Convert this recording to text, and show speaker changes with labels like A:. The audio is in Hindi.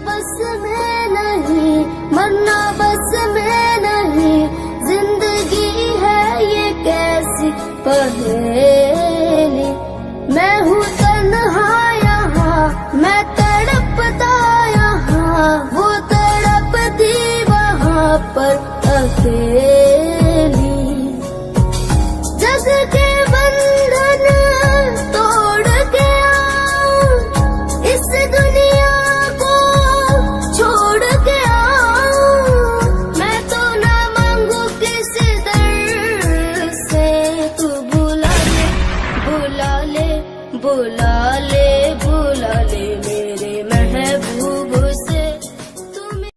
A: बस में नहीं, मरना बस में नहीं, जिंदगी है ये कैसी पहेली। मैं हूँ तन्हा यहाँ, मैं तड़पता यहाँ, वो तड़पती वहाँ पर अकेली। जग के